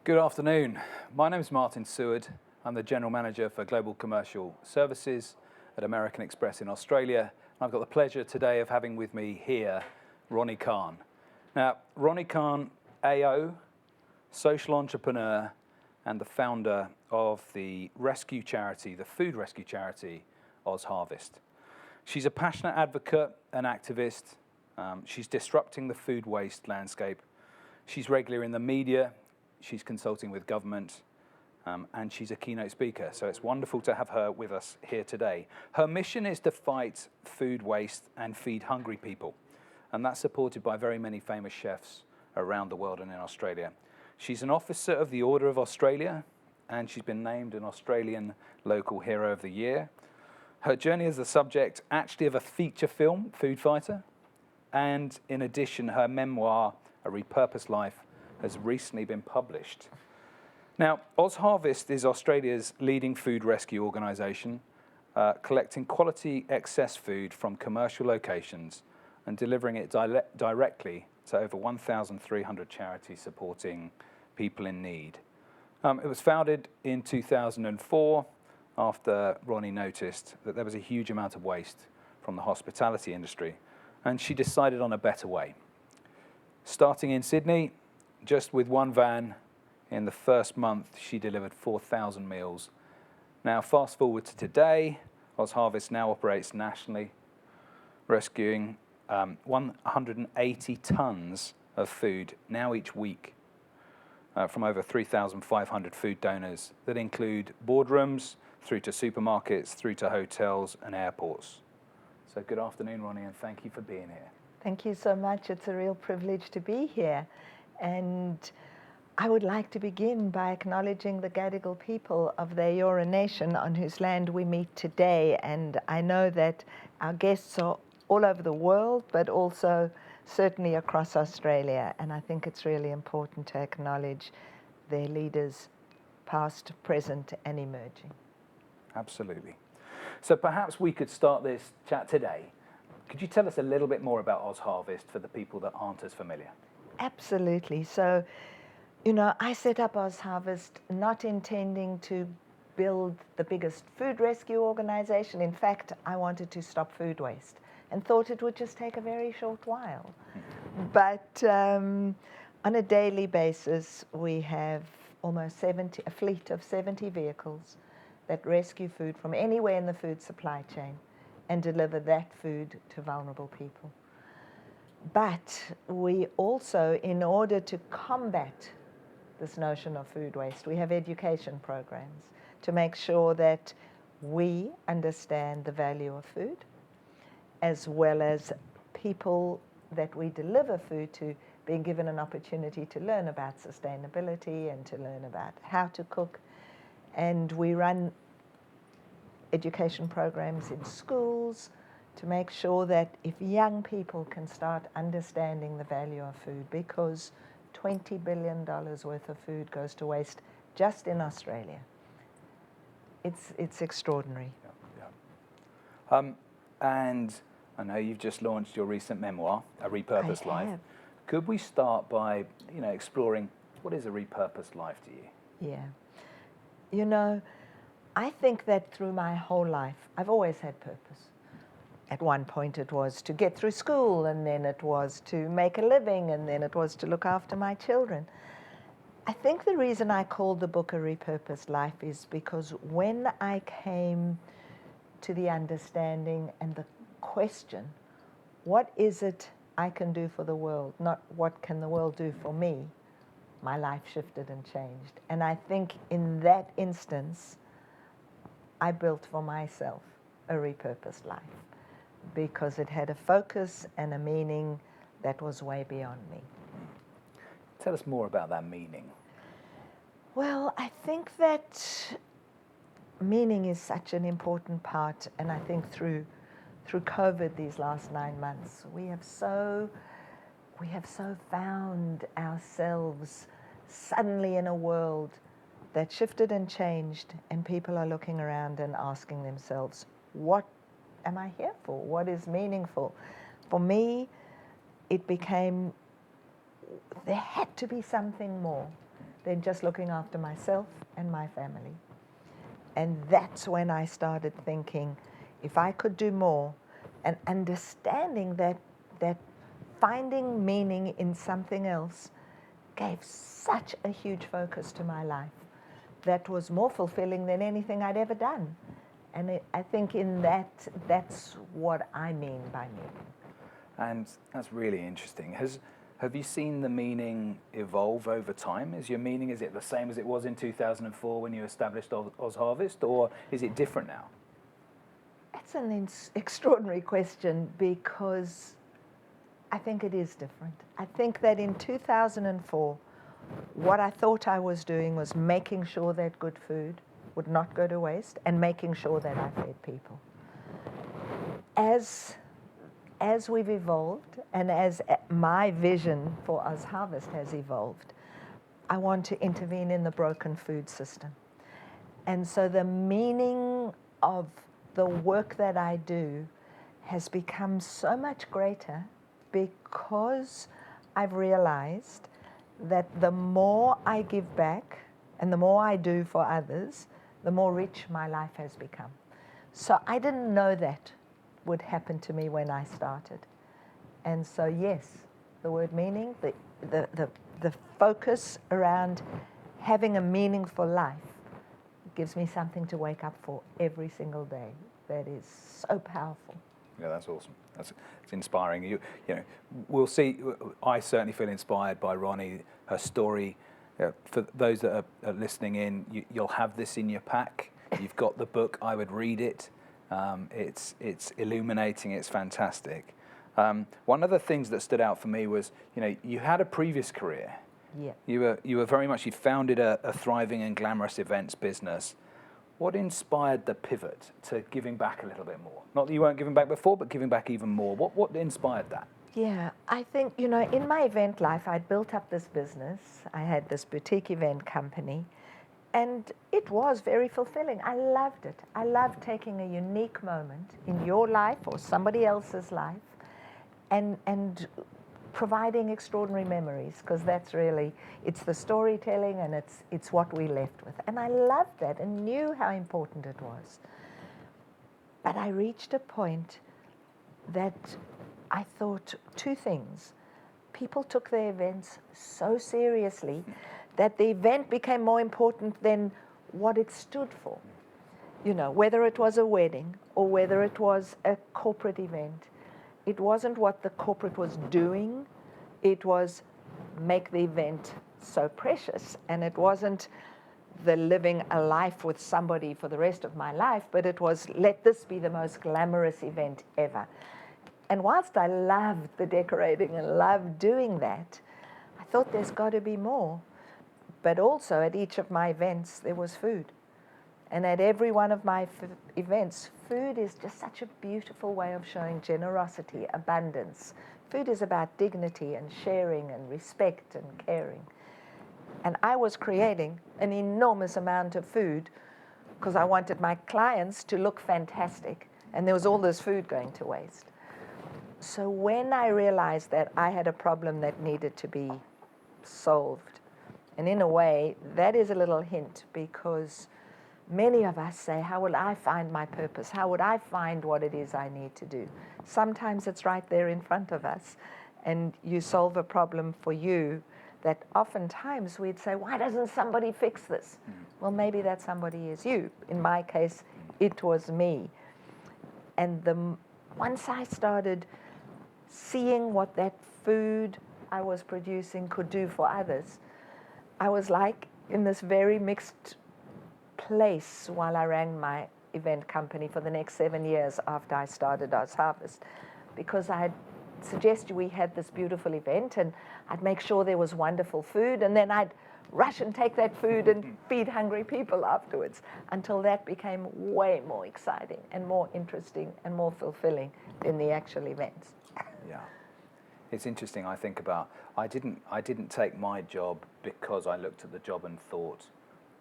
Good afternoon. My name is Martin Seward. I'm the General Manager for Global Commercial Services at American Express in Australia. And I've got the pleasure today of having with me here Ronni Khan. Now, Ronni Khan, AO, social entrepreneur, and the founder of the rescue charity, the food rescue charity, Oz Harvest. She's a passionate advocate and activist. She's disrupting the food waste landscape. She's regular in the media. She's consulting with government, and she's a keynote speaker. So it's wonderful to have her with us here today. Her mission is to fight food waste and feed hungry people. And that's supported by very many famous chefs around the world and in Australia. She's an officer of the Order of Australia, and she's been named an Australian Local Hero of the Year. Her journey is the subject actually of a feature film, Food Fighter. And in addition, her memoir, A Repurposed Life, has recently been published. Now, Oz Harvest is Australia's leading food rescue organisation, collecting quality excess food from commercial locations and delivering it directly to over 1,300 charities supporting people in need. It was founded in 2004 after Ronni noticed that there was a huge amount of waste from the hospitality industry, and she decided on a better way. Starting in Sydney, just with one van, in the first month, she delivered 4,000 meals. Now, fast forward to today, Oz Harvest now operates nationally, rescuing 180 tons of food now each week from over 3,500 food donors that include boardrooms, through to supermarkets, through to hotels and airports. So good afternoon, Ronni, and thank you for being here. Thank you so much. It's a real privilege to be here. And I would like to begin by acknowledging the Gadigal people of the Eora Nation on whose land we meet today. And I know that our guests are all over the world, but also certainly across Australia. And I think it's really important to acknowledge their leaders, past, present, and emerging. Absolutely. So perhaps we could start this chat today. Could you tell us a little bit more about Oz Harvest for the people that aren't as familiar? Absolutely. So, I set up Oz Harvest not intending to build the biggest food rescue organization. In fact, I wanted to stop food waste and thought it would just take a very short while. But on a daily basis, we have almost a fleet of 70 vehicles that rescue food from anywhere in the food supply chain and deliver that food to vulnerable people. But we also, in order to combat this notion of food waste, we have education programs to make sure that we understand the value of food, as well as people that we deliver food to being given an opportunity to learn about sustainability and to learn about how to cook. And we run education programs in schools to make sure that if young people can start understanding the value of food, because $20 billion worth of food goes to waste just in Australia. It's extraordinary. Yeah. And I know you've just launched your recent memoir, A Repurposed Life. Have. Could we start by, exploring what is a repurposed life to you? Yeah. I think that through my whole life, I've always had purpose. At one point it was to get through school, and then it was to make a living, and then it was to look after my children. I think the reason I called the book A Repurposed Life is because when I came to the understanding and the question, what is it I can do for the world, not what can the world do for me, my life shifted and changed. And I think in that instance, I built for myself a repurposed life, because it had a focus and a meaning that was way beyond me. Tell us more about that meaning. Well, I think that meaning is such an important part, and I think through COVID these last 9 months, we have so found ourselves suddenly in a world that shifted and changed, and people are looking around and asking themselves, what am I here for? What is meaningful? For me, it became, there had to be something more. than just looking after myself and my family. And that's when I started thinking, if I could do more, and understanding that finding meaning in something else gave such a huge focus to my life that was more fulfilling than anything I'd ever done. And I think in that's what I mean by meaning. And that's really interesting. Have you seen the meaning evolve over time? Is your meaning, is it the same as it was in 2004 when you established Oz Harvest, or is it different now? That's an extraordinary question, because I think it is different. I think that in 2004, what I thought I was doing was making sure that good food would not go to waste and making sure that I fed people. As we've evolved, and as my vision for Oz Harvest has evolved, I want to intervene in the broken food system. And so the meaning of the work that I do has become so much greater because I've realized that the more I give back and the more I do for others, the more rich my life has become. So I didn't know that would happen to me when I started. And so yes, the word meaning, the focus around having a meaningful life gives me something to wake up for every single day. That is so powerful. Yeah, that's awesome. It's inspiring. You know, we'll see. I certainly feel inspired by Ronni, her story. For those that are listening in, you'll have this in your pack. You've got the book. I would read it. It's illuminating. It's fantastic. One of the things that stood out for me was, you had a previous career. Yeah. You were very much. You founded a thriving and glamorous events business. What inspired the pivot to giving back a little bit more? Not that you weren't giving back before, but giving back even more. What inspired that? Yeah, I think, in my event life, I'd built up this business. I had this boutique event company, and it was very fulfilling. I loved it. I loved taking a unique moment in your life or somebody else's life and providing extraordinary memories, because that's really, it's the storytelling and it's what we left with. And I loved that and knew how important it was. But I reached a point that I thought two things. People took their events so seriously that the event became more important than what it stood for. Whether it was a wedding or whether it was a corporate event, it wasn't what the corporate was doing, it was make the event so precious. And it wasn't the living a life with somebody for the rest of my life, but it was, let this be the most glamorous event ever. And whilst I loved the decorating and loved doing that, I thought there's got to be more. But also at each of my events, there was food. And at every one of my events, food is just such a beautiful way of showing generosity, abundance. Food is about dignity and sharing and respect and caring. And I was creating an enormous amount of food because I wanted my clients to look fantastic. And there was all this food going to waste. So when I realized that I had a problem that needed to be solved, and in a way, that is a little hint, because many of us say, how will I find my purpose? How would I find what it is I need to do? Sometimes it's right there in front of us, and you solve a problem for you that oftentimes we'd say, why doesn't somebody fix this? Well, maybe that somebody is you. In my case, it was me. And once I started seeing what that food I was producing could do for others, I was like in this very mixed place while I ran my event company for the next 7 years after I started Oz Harvest, because I'd suggest we had this beautiful event and I'd make sure there was wonderful food, and then I'd rush and take that food and feed hungry people afterwards, until that became way more exciting and more interesting and more fulfilling than the actual events. Yeah. It's interesting. I think about, I didn't take my job because I looked at the job and thought,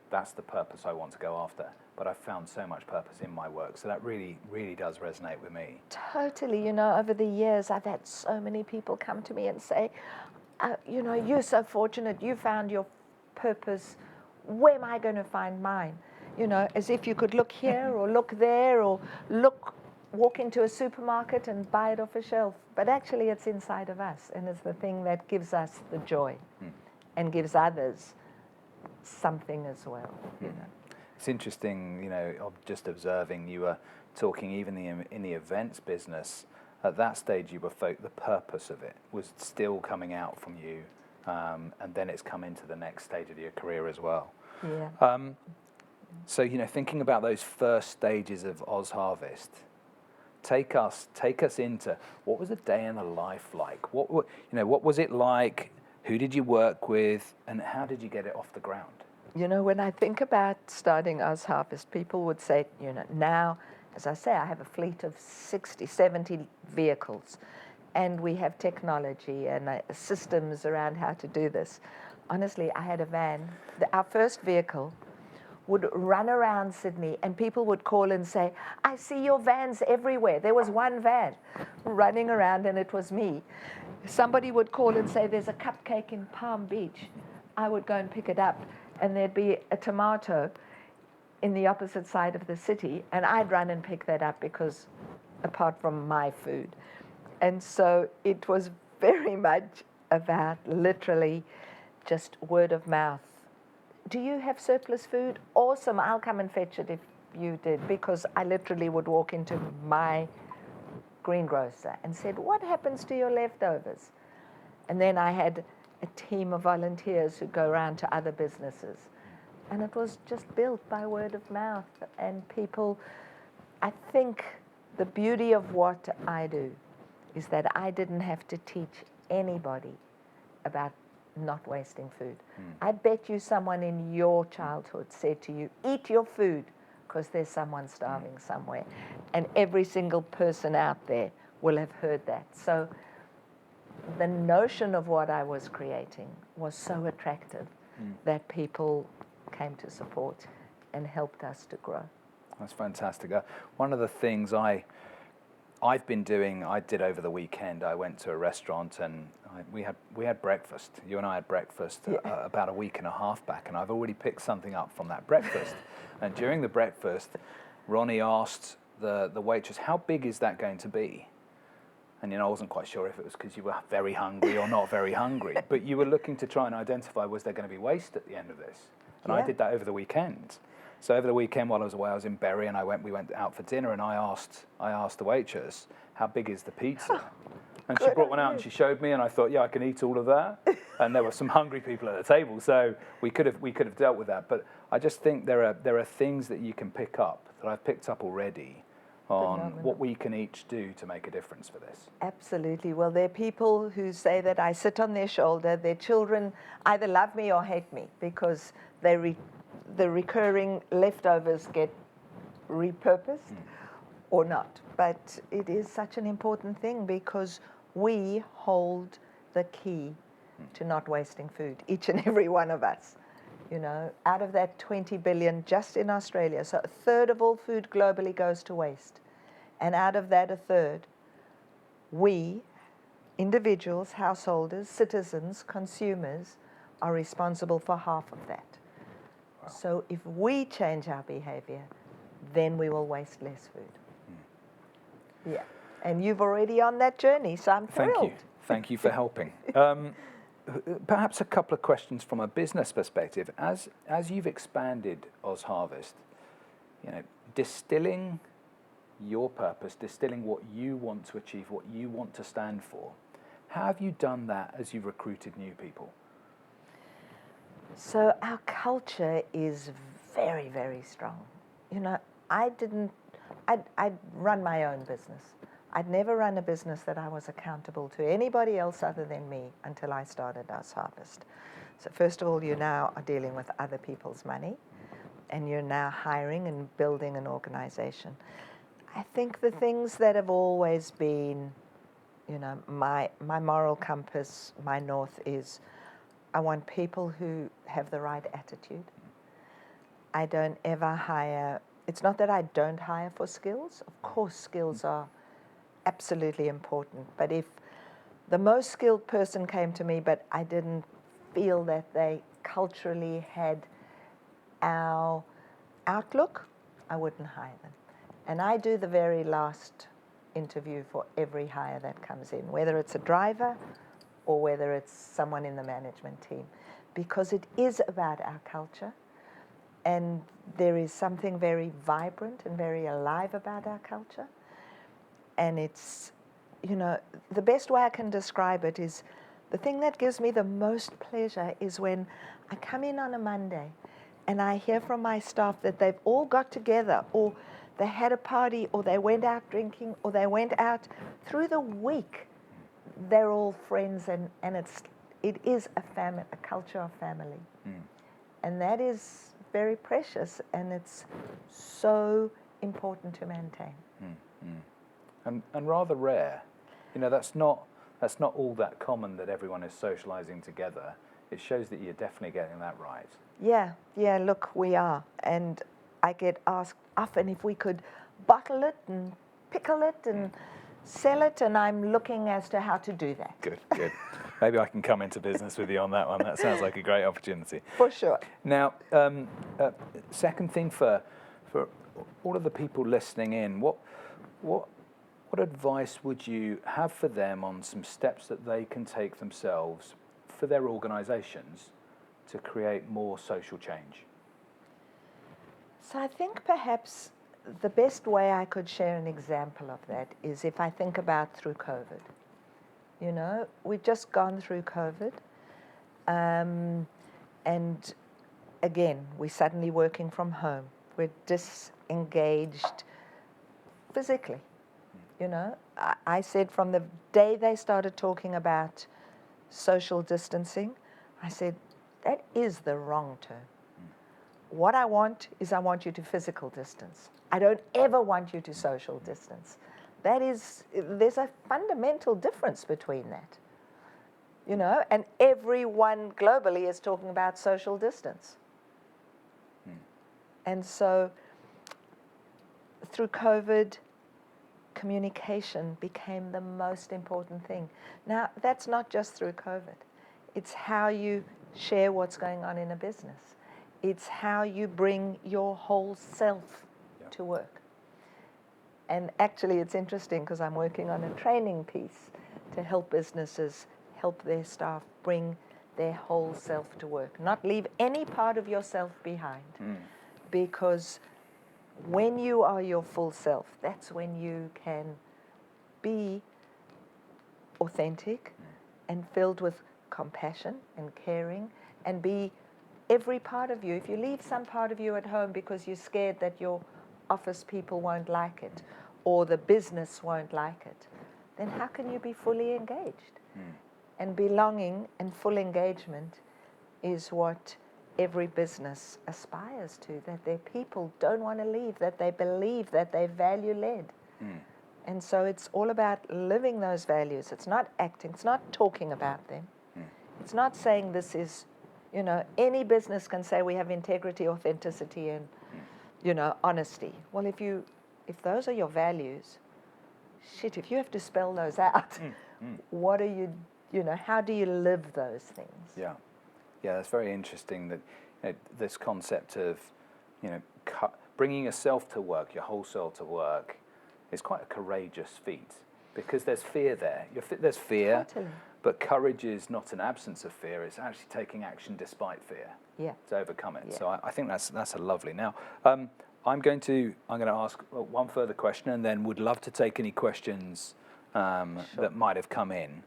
that's the purpose I want to go after. But I found so much purpose in my work. So that really, really does resonate with me. Totally. Over the years, I've had so many people come to me and say, you're so fortunate. You found your purpose, where am I going to find mine? You know, as if you could look here or look there or walk into a supermarket and buy it off a shelf. But actually it's inside of us, and it's the thing that gives us the joy and gives others something as well. You know. It's interesting, you know, just observing, you were talking even in the events business, at that stage you were the purpose of it was still coming out from you, and then it's come into the next stage of your career as well. Yeah. So, you know, thinking about those first stages of Oz Harvest, take us into, what was a day in the life like? What was it like? Who did you work with, and how did you get it off the ground? You know, when I think about starting Oz Harvest, people would say, you know, now, as I say, I have a fleet of 60, 70 vehicles, and we have technology and systems around how to do this. Honestly, I had a van. Our first vehicle would run around Sydney, and people would call and say, I see your vans everywhere. There was one van running around, and it was me. Somebody would call and say, there's a cupcake in Palm Beach. I would go and pick it up, and there'd be a tomato in the opposite side of the city, and I'd run and pick that up because, apart from my food. And so it was very much about literally just word of mouth. Do you have surplus food? Awesome, I'll come and fetch it if you did, because I literally would walk into my greengrocer and said, what happens to your leftovers? And then I had a team of volunteers who go around to other businesses. And it was just built by word of mouth. And people, I think the beauty of what I do is that I didn't have to teach anybody about not wasting food. I bet you someone in your childhood said to you, eat your food, because there's someone starving somewhere. And every single person out there will have heard that. So the notion of what I was creating was so attractive that people came to support and helped us to grow. That's fantastic. One of the things I've been doing, I did over the weekend, I went to a restaurant and we had breakfast. You and I had breakfast about a week and a half back, and I've already picked something up from that breakfast. And during the breakfast, Ronni asked the waitress, how big is that going to be? And, you know, I wasn't quite sure if it was because you were very hungry or not very hungry, but you were looking to try and identify, was there going to be waste at the end of this? And I did that over the weekend. So over the weekend while I was away, I was in Bury, and we went out for dinner, and I asked the waitress, how big is the pizza? And she brought one out and she showed me, and I thought, yeah, I can eat all of that. And there were some hungry people at the table, so we could have dealt with that. But I just think there are things that you can pick up, that I've picked up already, on what we can each do to make a difference for this. Absolutely. Well, there are people who say that I sit on their shoulder. Their children either love me or hate me because the recurring leftovers get repurposed or not. But it is such an important thing because we hold the key to not wasting food, each and every one of us. You know, out of that 20 billion just in Australia, so a third of all food globally goes to waste. And out of that, a third, we, individuals, householders, citizens, consumers, are responsible for half of that. Wow. So if we change our behavior, then we will waste less food. Yeah. And you've already on that journey, so I'm thrilled. Thank you. Thank you for helping. Perhaps a couple of questions from a business perspective. As you've expanded Oz Harvest, you know, distilling your purpose, distilling what you want to achieve, what you want to stand for, how have you done that as you've recruited new people? So our culture is very, very strong. You know, I'd run my own business. I'd never run a business that I was accountable to anybody else other than me until I started Oz Harvest. So first of all, you now are dealing with other people's money, and you're now hiring and building an organization. I think the things that have always been, you know, my moral compass, my north is, I want people who have the right attitude. I don't ever hire, it's not that I don't hire for skills. Of course, skills are absolutely important. But if the most skilled person came to me, but I didn't feel that they culturally had our outlook, I wouldn't hire them. And I do the very last interview for every hire that comes in, whether it's a driver or whether it's someone in the management team, because it is about our culture, and there is something very vibrant and very alive about our culture. And it's, you know, the best way I can describe it is, the thing that gives me the most pleasure is when I come in on a Monday and I hear from my staff that they've all got together, or they had a party, or they went out drinking, or they went out through the week. They're all friends, and it is a family, a culture of family. And that is very precious, and it's so important to maintain. And rather rare. You know, that's not all that common, that everyone is socializing together. It shows that you're definitely getting that right. Yeah, look, we are. And I get asked often if we could bottle it and pickle it and sell it, and I'm looking as to how to do that. Good. Maybe I can come into business with you on that one. That sounds like a great opportunity. For sure. Now, second thing for all of the people listening in, what advice would you have for them on some steps that they can take themselves for their organisations to create more social change? So I think perhaps the best way I could share an example of that is if I think about through COVID. You know, we've just gone through COVID, and again, we're suddenly working from home. We're disengaged physically. You know, I said from the day they started talking about social distancing, I said, that is the wrong term. What I want is, I want you to physical distance. I don't ever want you to social distance. There's a fundamental difference between that. You know, and everyone globally is talking about social distance. And so through COVID, communication became the most important thing. Now, that's not just through COVID. It's how you share what's going on in a business. It's how you bring your whole self to work. And actually, it's interesting because I'm working on a training piece to help businesses help their staff bring their whole self to work, not leave any part of yourself behind. Because when you are your full self, that's when you can be authentic and filled with compassion and caring, and be every part of you. If you leave some part of you at home because you're scared that your office people won't like it or the business won't like it, then how can you be fully engaged? And belonging and full engagement is what every business aspires to, that their people don't want to leave, that they believe, that they're value-led. And so it's all about living those values. It's not acting, it's not talking about them. It's not saying this is, you know, any business can say we have integrity, authenticity, and, you know, honesty. Well, if those are your values, if you have to spell those out, what are you know, how do you live those things? Yeah, that's very interesting, that, you know, this concept of, you know, bringing yourself to work, your whole self to work, is quite a courageous feat, because there's fear there. There's fear, Totally. but courage is not an absence of fear. It's actually taking action despite fear to overcome it. So I think that's a lovely. Now, I'm going to ask one further question, and then would love to take any questions that might have come in.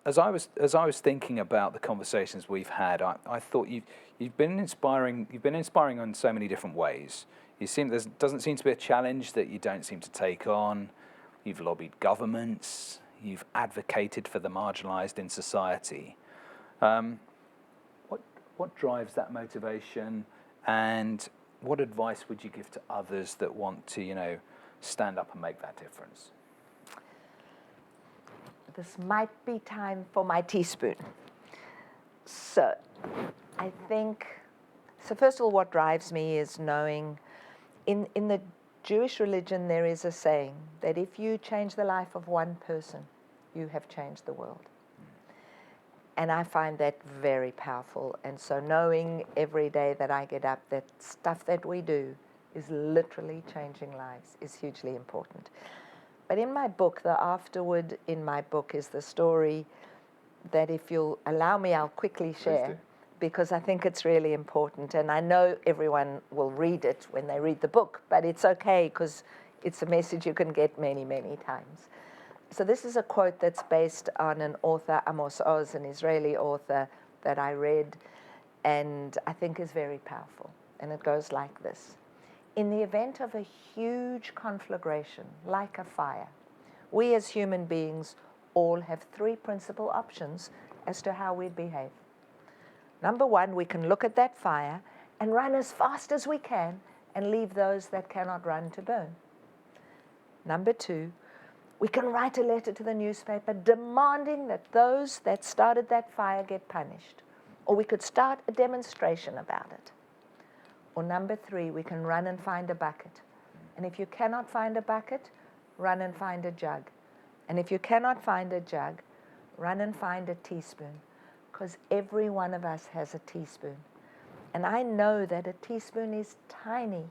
As I was thinking about the conversations we've had, I thought you've been inspiring. You've been inspiring in so many different ways. There doesn't seem to be a challenge that you don't seem to take on. You've lobbied governments. You've advocated for the marginalised in society. What drives that motivation, and what advice would you give to others that want to, you know, stand up and make that difference? This might be time for my teaspoon. So I think, first of all, what drives me is knowing, in the Jewish religion, there is a saying that if you change the life of one person, you have changed the world. And I find that very powerful. And so knowing every day that I get up that stuff that we do is literally changing lives is hugely important. But in my book, the afterword in my book is the story that, if you'll allow me, I'll quickly share, because I think it's really important. And I know everyone will read it when they read the book, but it's okay because it's a message you can get many, many times. So this is a quote that's based on an author, Amos Oz, an Israeli author that I read, and I think is very powerful. And it goes like this. In the event of a huge conflagration, like a fire, we as human beings all have three principal options as to how we behave. Number one, we can look at that fire and run as fast as we can and leave those that cannot run to burn. Number two, we can write a letter to the newspaper demanding that those that started that fire get punished. Or we could start a demonstration about it. Or number three, we can run and find a bucket. And if you cannot find a bucket, run and find a jug. And if you cannot find a jug, run and find a teaspoon. Because every one of us has a teaspoon. And I know that a teaspoon is tiny.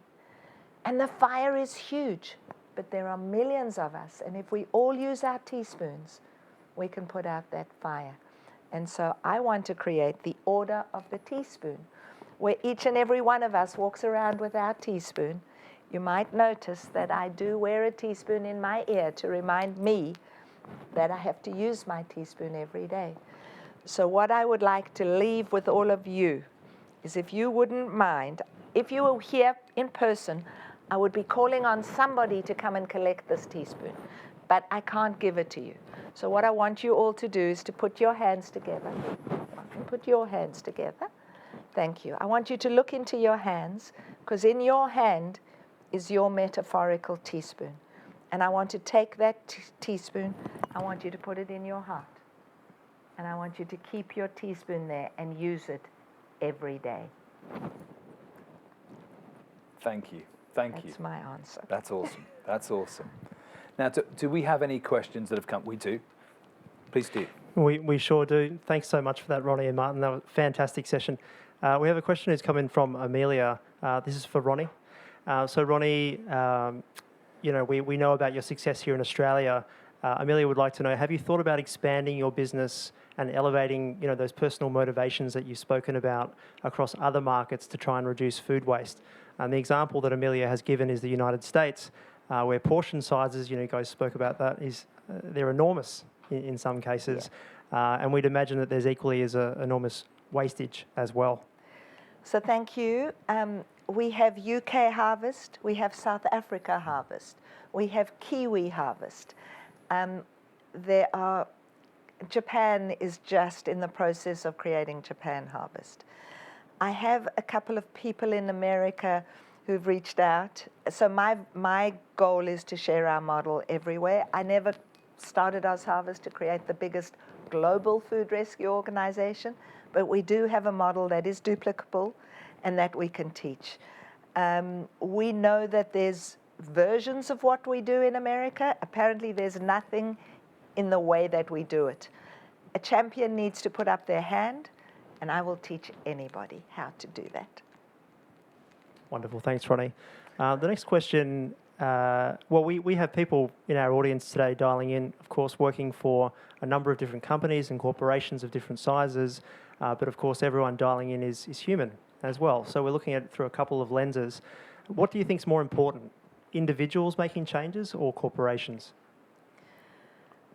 And the fire is huge. But there are millions of us, and if we all use our teaspoons, we can put out that fire. And so I want to create the order of the teaspoon, where each and every one of us walks around with our teaspoon. You might notice that I do wear a teaspoon in my ear to remind me that I have to use my teaspoon every day. So what I would like to leave with all of you is, if you wouldn't mind, if you were here in person, I would be calling on somebody to come and collect this teaspoon, but I can't give it to you. So what I want you all to do is to put your hands together. Put your hands together. Thank you. I want you to look into your hands, because in your hand is your metaphorical teaspoon. And I want to take that teaspoon, I want you to put it in your heart. And I want you to keep your teaspoon there and use it every day. Thank you. Thank you. That's my answer. That's awesome. That's awesome. Now, do we have any questions that have come? We do. Please do. We sure do. Thanks so much for that, Ronni and Martin. That was a fantastic session. We have a question who's come in from Amelia. This is for Ronni. So Ronni, we know about your success here in Australia. Amelia would like to know, have you thought about expanding your business and elevating, those personal motivations that you've spoken about across other markets to try and reduce food waste? And the example that Amelia has given is the United States, where portion sizes, you guys spoke about that, they're enormous in some cases. Yeah. And we'd imagine that there's equally as enormous wastage as well. So thank you. We have UK harvest, we have South Africa harvest, we have Kiwi harvest. Japan is just in the process of creating Japan harvest. I have a couple of people in America who've reached out. So my goal is to share our model everywhere. I never started Oz Harvest to create the biggest global food rescue organization, but we do have a model that is duplicable and that we can teach. We know that there's versions of what we do in America. Apparently there's nothing in the way that we do it. A champion needs to put up their hand, and I will teach anybody how to do that. Wonderful. Thanks, Ronni. The next question, we have people in our audience today dialing in, of course, working for a number of different companies and corporations of different sizes, but of course everyone dialing in is human as well. So we're looking at it through a couple of lenses. What do you think is more important, individuals making changes or corporations?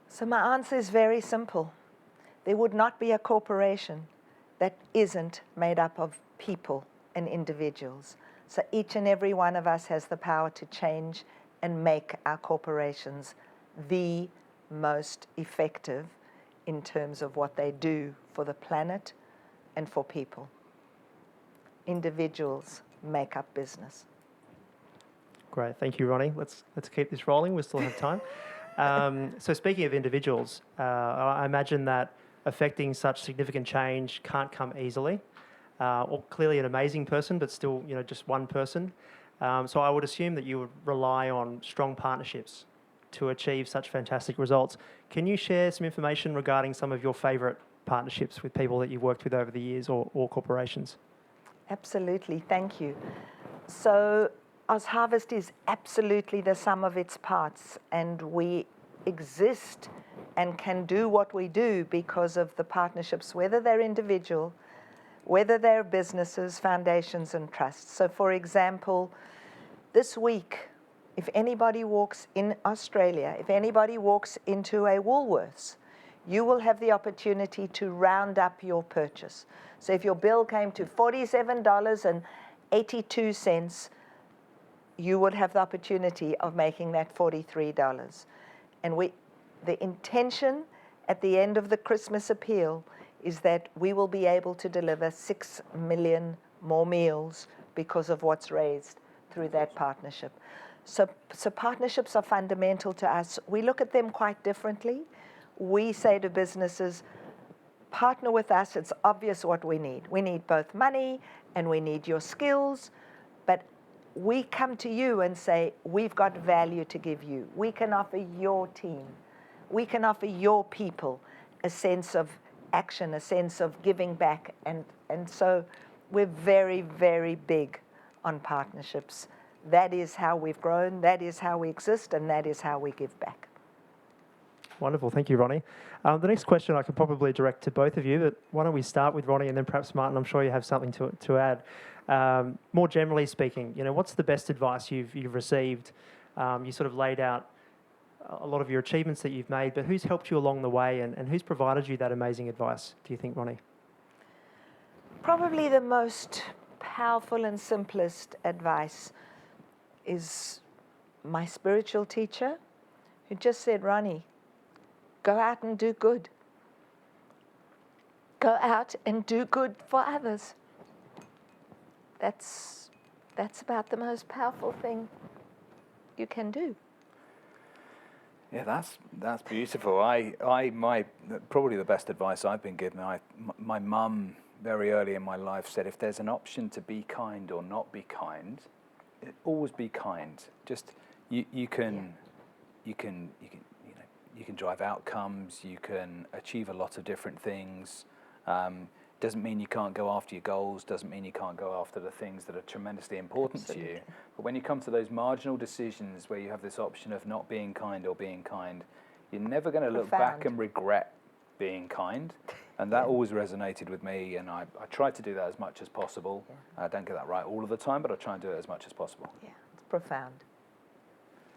So my answer is very simple. There would not be a corporation that isn't made up of people and individuals. So each and every one of us has the power to change and make our corporations the most effective in terms of what they do for the planet and for people. Individuals make up business. Great, thank you, Ronni. Let's keep this rolling. We still have time. So speaking of individuals, I imagine that affecting such significant change can't come easily. Or clearly an amazing person, but still, just one person. So I would assume that you would rely on strong partnerships to achieve such fantastic results. Can you share some information regarding some of your favourite partnerships with people that you've worked with over the years or corporations? Absolutely, thank you. So Oz Harvest is absolutely the sum of its parts, and we exist and can do what we do because of the partnerships, whether they're individual, whether they're businesses, foundations, and trusts. So for example, this week, if anybody walks in Australia, if anybody walks into a Woolworths, you will have the opportunity to round up your purchase. So if your bill came to $47.82, you would have the opportunity of making that $43. And the intention at the end of the Christmas appeal is that we will be able to deliver 6 million more meals because of what's raised through that partnership. So partnerships are fundamental to us. We look at them quite differently. We say to businesses, partner with us. It's obvious what we need. We need both money and we need your skills, but we come to you and say, we've got value to give you. We can offer your team. We can offer your people a sense of action, a sense of giving back. And so we're very, very big on partnerships. That is how we've grown, that is how we exist, and that is how we give back. Wonderful. Thank you, Ronni. The next question I could probably direct to both of you, but why don't we start with Ronni and then perhaps Martin, I'm sure you have something to add. More generally speaking, what's the best advice you've received? You sort of laid out a lot of your achievements that you've made, but who's helped you along the way and who's provided you that amazing advice, do you think, Ronni? Probably the most powerful and simplest advice is my spiritual teacher, who just said, Ronni, go out and do good. Go out and do good for others. That's about the most powerful thing you can do. Yeah, that's beautiful. My probably the best advice I've been given. My mum very early in my life said, if there's an option to be kind or not be kind, always be kind. Just you can drive outcomes. You can achieve a lot of different things. Doesn't mean you can't go after your goals. Doesn't mean you can't go after the things that are tremendously important to you. But when you come to those marginal decisions where you have this option of not being kind or being kind, you're never going to look back and regret being kind. And that always resonated with me, and I try to do that as much as possible. I don't get that right all of the time, but I try and do it as much as possible. Yeah, it's profound.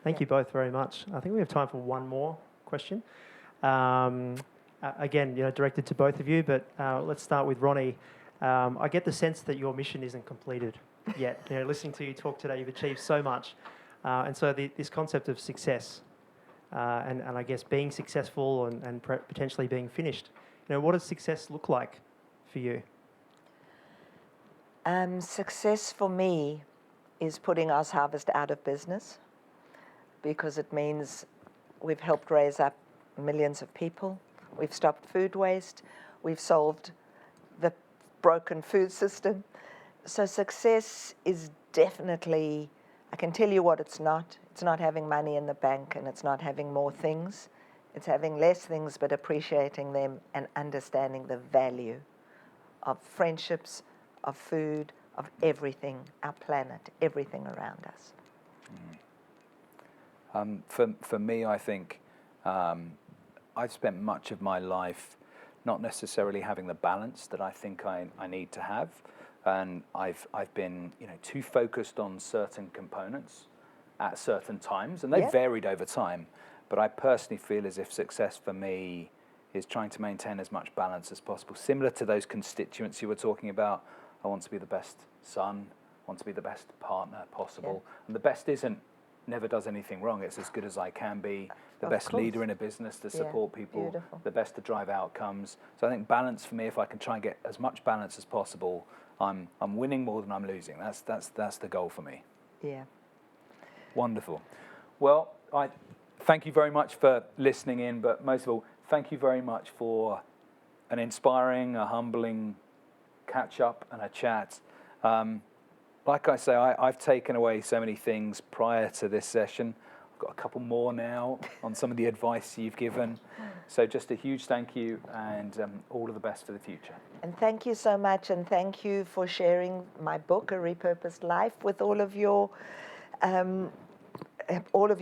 Thank you both very much. I think we have time for one more question. Again, directed to both of you, but let's start with Ronni. I get the sense that your mission isn't completed yet. Listening to you talk today, you've achieved so much. And so this concept of success and I guess being successful and potentially being finished, what does success look like for you? Success for me is putting Oz Harvest out of business, because it means we've helped raise up millions of people. We've stopped food waste. We've solved the broken food system. So success is definitely, I can tell you what it's not. It's not having money in the bank, and it's not having more things. It's having less things, but appreciating them and understanding the value of friendships, of food, of everything, our planet, everything around us. For me, I think I've spent much of my life not necessarily having the balance that I think I need to have, and I've been too focused on certain components at certain times, and they've varied over time. But I personally feel as if success for me is trying to maintain as much balance as possible. Similar to those constituents you were talking about, I want to be the best son, I want to be the best partner possible, and the best never does anything wrong. It's as good as I can be, the best leader in a business to support people, the best to drive outcomes. So I think balance for me, if I can try and get as much balance as possible, I'm winning more than I'm losing. That's the goal for me. Yeah. Wonderful. Well, I thank you very much for listening in, but most of all, thank you very much for an inspiring, a humbling catch up and a chat. Like I say, I've taken away so many things prior to this session. got a couple more now on some of the advice you've given. So just a huge thank you, and all of the best for the future. And thank you so much, and thank you for sharing my book, A Repurposed Life, with all of your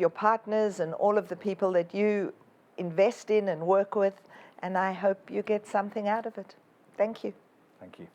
partners and all of the people that you invest in and work with. And I hope you get something out of it. Thank you. Thank you.